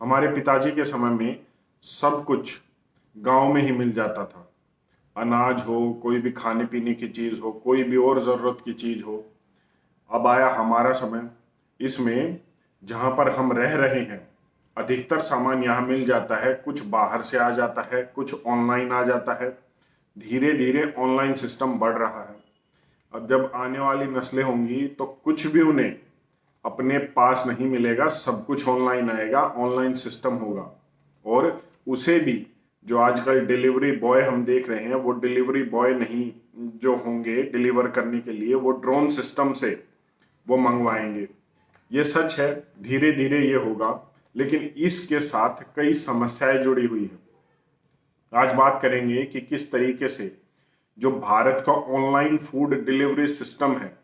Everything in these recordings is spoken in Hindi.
हमारे पिताजी के समय में सब कुछ गांव में ही मिल जाता था। अनाज हो, कोई भी खाने पीने की चीज़ हो, कोई भी और ज़रूरत की चीज़ हो। अब आया हमारा समय, इसमें जहाँ पर हम रह रहे हैं अधिकतर सामान यहाँ मिल जाता है, कुछ बाहर से आ जाता है, कुछ ऑनलाइन आ जाता है। धीरे धीरे ऑनलाइन सिस्टम बढ़ रहा है। अब जब आने वाली नस्लें होंगी तो कुछ भी उन्हें अपने पास नहीं मिलेगा, सब कुछ ऑनलाइन आएगा, ऑनलाइन सिस्टम होगा। और उसे भी जो आजकल डिलीवरी बॉय हम देख रहे हैं, वो डिलीवरी बॉय नहीं जो होंगे डिलीवर करने के लिए, वो ड्रोन सिस्टम से वो मंगवाएंगे। ये सच है, धीरे धीरे ये होगा, लेकिन इसके साथ कई समस्याएं जुड़ी हुई हैं। आज बात करेंगे कि किस तरीके से जो भारत का ऑनलाइन फूड डिलीवरी सिस्टम है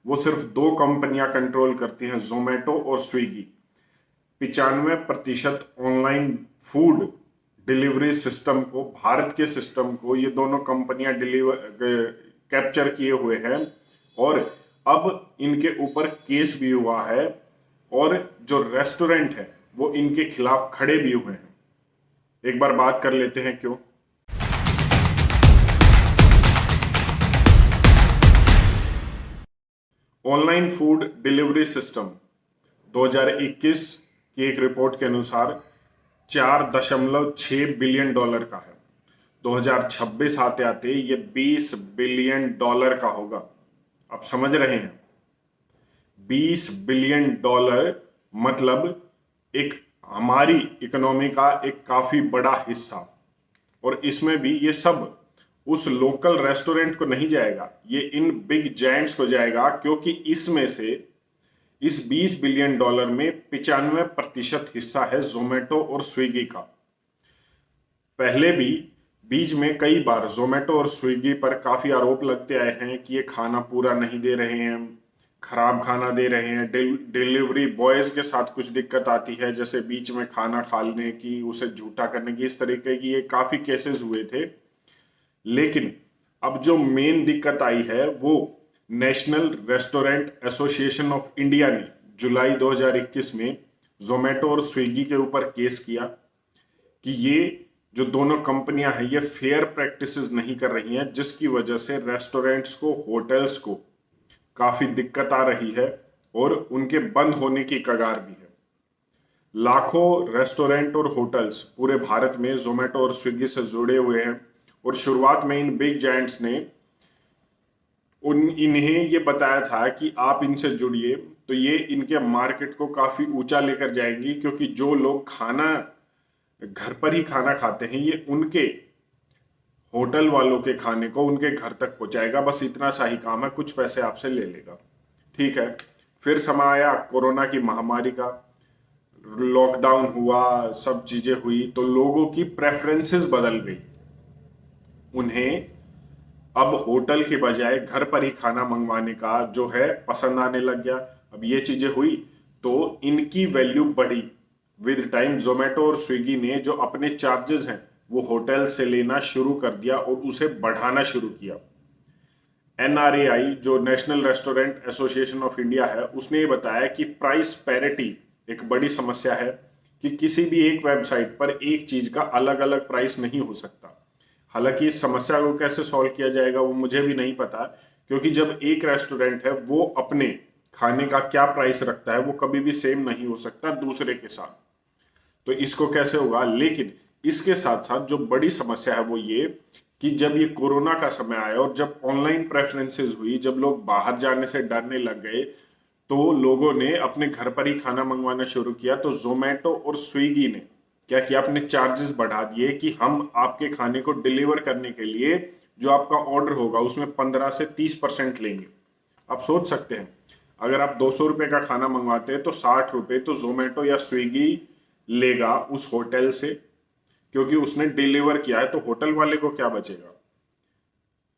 वो सिर्फ दो कंपनियां कंट्रोल करती हैं, जोमेटो और Swiggy. 95% online food delivery system को, भारत के सिस्टम को, ये दोनों कंपनियां डिलीवर कैप्चर किए हुए हैं। और अब इनके ऊपर केस भी हुआ है और जो रेस्टोरेंट है वो इनके खिलाफ खड़े भी हुए हैं। एक बार बात कर लेते हैं क्यों। ऑनलाइन फूड डिलीवरी सिस्टम 2021 की एक रिपोर्ट के अनुसार 4.6 बिलियन डॉलर का है। 2026 आते आते ये 20 बिलियन डॉलर का होगा। आप समझ रहे हैं, 20 बिलियन डॉलर मतलब एक हमारी इकोनॉमी का एक काफी बड़ा हिस्सा। और इसमें भी ये सब उस लोकल रेस्टोरेंट को नहीं जाएगा, ये इन बिग जायंट्स को जाएगा, क्योंकि इसमें से इस 20 बिलियन डॉलर में 95% हिस्सा है जोमेटो और स्विगी का। पहले भी बीच में कई बार जोमेटो और स्विगी पर काफी आरोप लगते आए हैं कि ये खाना पूरा नहीं दे रहे हैं, खराब खाना दे रहे हैं, डिलीवरी बॉयज के साथ कुछ दिक्कत आती है, जैसे बीच में खाना खाने की, उसे झूठा करने की, इस तरीके की ये काफी केसेस हुए थे। लेकिन अब जो मेन दिक्कत आई है वो national restaurant association of India ने जुलाई 2021 में जोमेटो और स्विगी के ऊपर केस किया कि ये जो दोनों कंपनियां हैं ये फेयर प्रैक्टिसेस नहीं कर रही हैं, जिसकी वजह से रेस्टोरेंट्स को, होटल्स को काफी दिक्कत आ रही है और उनके बंद होने की कगार भी है। लाखों रेस्टोरेंट और होटल्स पूरे भारत में जोमेटो और स्विगी से जुड़े हुए हैं। और शुरुआत में इन बिग जायंट्स ने इन्हें ये बताया था कि आप इनसे जुड़िए तो ये इनके मार्केट को काफी ऊंचा लेकर जाएंगी, क्योंकि जो लोग खाना घर पर ही खाना खाते हैं ये उनके होटल वालों के खाने को उनके घर तक पहुंचाएगा। बस इतना सा ही काम है, कुछ पैसे आपसे ले लेगा। ठीक है, फिर समय आया कोरोना की महामारी का, लॉकडाउन हुआ, सब चीजें हुई, तो लोगों की प्रेफरेंसेस बदल गई। उन्हें अब होटल के बजाय घर पर ही खाना मंगवाने का जो है पसंद आने लग गया। अब ये चीजें हुई तो इनकी वैल्यू बढ़ी विद टाइम। जोमेटो और स्विगी ने जो अपने चार्जेस हैं वो होटल से लेना शुरू कर दिया और उसे बढ़ाना शुरू किया। NRAI जो national restaurant association of India है, उसने ये बताया कि प्राइस पैरिटी एक बड़ी समस्या है, कि किसी भी एक वेबसाइट पर एक चीज का अलग अलग प्राइस नहीं हो सकता। हालांकि इस समस्या को कैसे सॉल्व किया जाएगा वो मुझे भी नहीं पता, क्योंकि जब एक रेस्टोरेंट है वो अपने खाने का क्या प्राइस रखता है वो कभी भी सेम नहीं हो सकता दूसरे के साथ। तो इसको कैसे होगा। लेकिन इसके साथ साथ जो बड़ी समस्या है वो ये कि जब ये कोरोना का समय आया और जब ऑनलाइन प्रेफरेंसेस हुई, जब लोग बाहर जाने से डरने लग गए, तो लोगों ने अपने घर पर ही खाना मंगवाना शुरू किया। तो जोमेटो और स्विगी ने क्या किया, अपने चार्जेस बढ़ा दिए कि हम आपके खाने को डिलीवर करने के लिए जो आपका ऑर्डर होगा उसमें 15 से 30% लेंगे। आप सोच सकते हैं, अगर आप 200 रुपए का खाना मंगवाते हैं तो 60 रुपए तो जोमेटो या स्विगी लेगा उस होटल से, क्योंकि उसने डिलीवर किया है। तो होटल वाले को क्या बचेगा।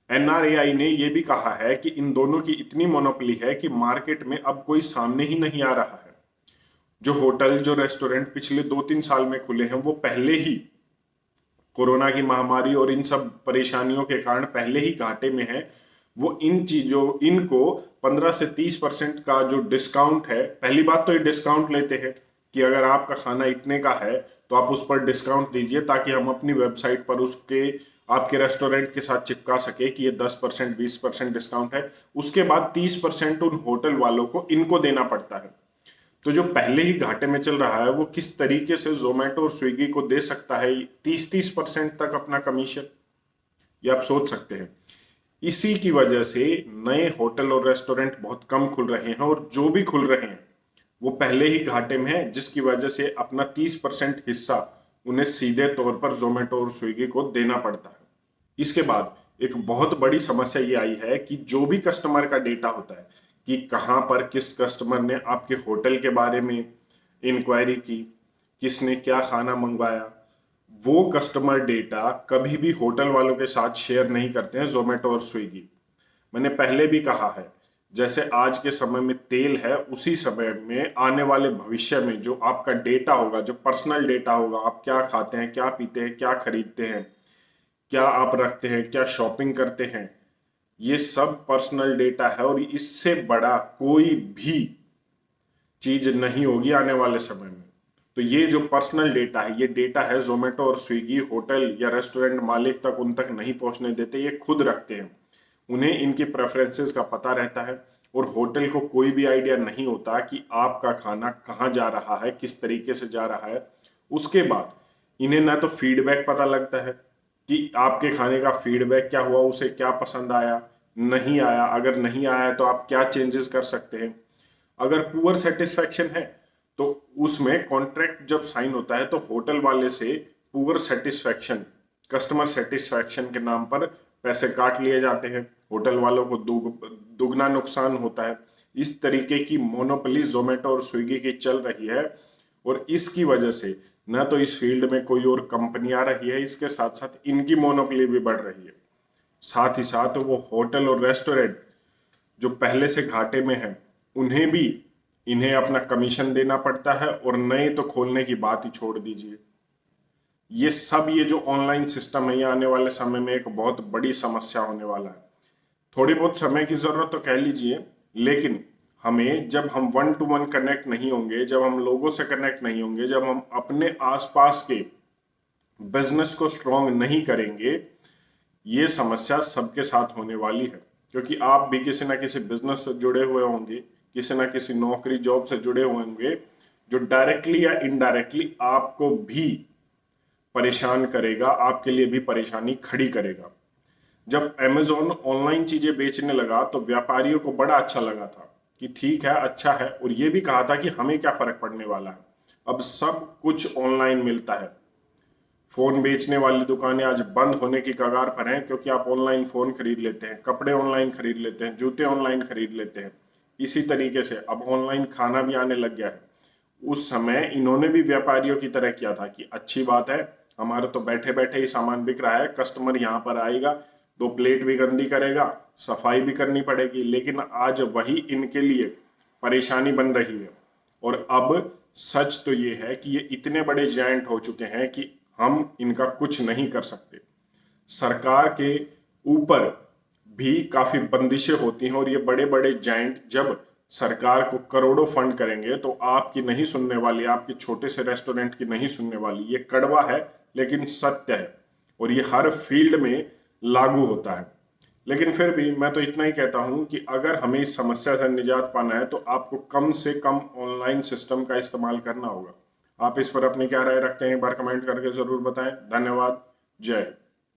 NRAI ने यह भी कहा है कि इन दोनों की इतनी मोनोपोली है कि मार्केट में अब कोई सामने ही नहीं आ रहा है। जो होटल, जो रेस्टोरेंट पिछले 2-3 साल में खुले हैं वो पहले ही कोरोना की महामारी और इन सब परेशानियों के कारण पहले ही घाटे में है। वो इन चीजों, इनको 15 से 30% का जो डिस्काउंट है, पहली बात तो ये डिस्काउंट लेते हैं, कि अगर आपका खाना इतने का है तो आप उस पर डिस्काउंट दीजिए, ताकि हम अपनी वेबसाइट पर उसके आपके रेस्टोरेंट के साथ चिपका सके कि ये 10% 20% डिस्काउंट है। उसके बाद 30% उन होटल वालों को इनको देना पड़ता है। तो जो पहले ही घाटे में चल रहा है वो किस तरीके से जोमेटो और स्विगी को दे सकता है 30-30% तक अपना कमीशन, ये आप सोच सकते हैं। इसी की वजह से नए होटल और रेस्टोरेंट बहुत कम खुल रहे हैं, और जो भी खुल रहे हैं वो पहले ही घाटे में है, जिसकी वजह से अपना 30% हिस्सा उन्हें सीधे तौर पर जोमेटो और स्विगी को देना पड़ता है। इसके बाद एक बहुत बड़ी समस्या ये आई है कि जो भी कस्टमर का डेटा होता है कि कहाँ पर किस कस्टमर ने आपके होटल के बारे में इंक्वायरी की, किसने क्या खाना मंगवाया, वो कस्टमर डेटा कभी भी होटल वालों के साथ शेयर नहीं करते हैं जोमेटो और स्विगी। मैंने पहले भी कहा है, जैसे आज के समय में तेल है, उसी समय में आने वाले भविष्य में जो आपका डेटा होगा, जो पर्सनल डेटा होगा, आप क्या खाते हैं, क्या पीते हैं, क्या खरीदते हैं, क्या आप रखते हैं, क्या शॉपिंग करते हैं, ये सब पर्सनल डेटा है, और इससे बड़ा कोई भी चीज नहीं होगी आने वाले समय में। तो ये जो पर्सनल डेटा है, ये डेटा है जोमेटो और स्विगी होटल या रेस्टोरेंट मालिक तक उन तक नहीं पहुंचने देते, ये खुद रखते हैं। उन्हें इनकी प्रेफरेंसेस का पता रहता है, और होटल को कोई भी आइडिया नहीं होता कि आपका खाना कहाँ जा रहा है, किस तरीके से जा रहा है। उसके बाद इन्हें ना तो फीडबैक पता लगता है कि आपके खाने का फीडबैक क्या हुआ, उसे क्या पसंद आया, नहीं आया, अगर नहीं आया तो आप क्या चेंजेस कर सकते हैं। अगर पुअर सेटिस्फेक्शन है तो उसमें कॉन्ट्रैक्ट जब साइन होता है तो होटल वाले से पुअर सेटिस्फेक्शन, कस्टमर सेटिस्फेक्शन के नाम पर पैसे काट लिए जाते हैं, होटल वालों को दुगना नुकसान होता है। इस तरीके की मोनोपोली जोमेटो और स्विगी की चल रही है, और इसकी वजह से न तो इस फील्ड में कोई और कंपनी आ रही है, इसके साथ साथ इनकी मोनोपोली भी बढ़ रही है। साथ ही साथ वो होटल और रेस्टोरेंट जो पहले से घाटे में है, उन्हें भी इन्हें अपना कमीशन देना पड़ता है, और नए तो खोलने की बात ही छोड़ दीजिए। ये सब ये जो ऑनलाइन सिस्टम है, ये आने वाले समय में एक बहुत बड़ी समस्या होने वाला है। थोड़ी बहुत समय की जरूरत तो कह लीजिए, लेकिन हमें जब हम 1-to-1 कनेक्ट नहीं होंगे, जब हम लोगों से कनेक्ट नहीं होंगे, जब हम अपने आसपास के बिजनेस को स्ट्रॉन्ग नहीं करेंगे, ये समस्या सबके साथ होने वाली है। क्योंकि आप भी किसी ना किसी बिजनेस से जुड़े हुए होंगे, किसी ना किसी नौकरी जॉब से जुड़े हुए होंगे, जो डायरेक्टली या इनडायरेक्टली आपको भी परेशान करेगा, आपके लिए भी परेशानी खड़ी करेगा। जब अमेजोन ऑनलाइन चीजें बेचने लगा तो व्यापारियों को बड़ा अच्छा लगा था कि ठीक है, अच्छा है, और ये भी कहा था कि हमें क्या फर्क पड़ने वाला है, अब सब कुछ ऑनलाइन मिलता है। फोन बेचने वाली दुकानें आज बंद होने की कगार पर हैं, क्योंकि आप ऑनलाइन फोन खरीद लेते हैं, कपड़े ऑनलाइन खरीद लेते हैं, जूते ऑनलाइन खरीद लेते हैं। इसी तरीके से अब ऑनलाइन खाना भी आने लग गया है। उस समय इन्होंने भी व्यापारियों की तरह किया था कि अच्छी बात है, हमारा तो बैठे बैठे ही सामान बिक रहा है, कस्टमर यहाँ पर आएगा, 2 प्लेट भी गंदी करेगा, सफाई भी करनी पड़ेगी। लेकिन आज वही इनके लिए परेशानी बन रही है। और अब सच तो ये है कि ये इतने बड़े जायंट हो चुके हैं कि हम इनका कुछ नहीं कर सकते। सरकार के ऊपर भी काफी बंदिशें होती हैं, और ये बड़े बड़े जायंट जब सरकार को करोड़ों फंड करेंगे तो आपकी नहीं सुनने वाली, आपके छोटे से रेस्टोरेंट की नहीं सुनने वाली। ये कड़वा है लेकिन सत्य है, और ये हर फील्ड में लागू होता है। लेकिन फिर भी मैं तो इतना ही कहता हूं कि अगर हमें इस समस्या से निजात पाना है तो आपको कम से कम ऑनलाइन सिस्टम का इस्तेमाल करना होगा। आप इस पर अपनी क्या राय रखते हैं, एक बार कमेंट करके जरूर बताएं। धन्यवाद। जय हिंद।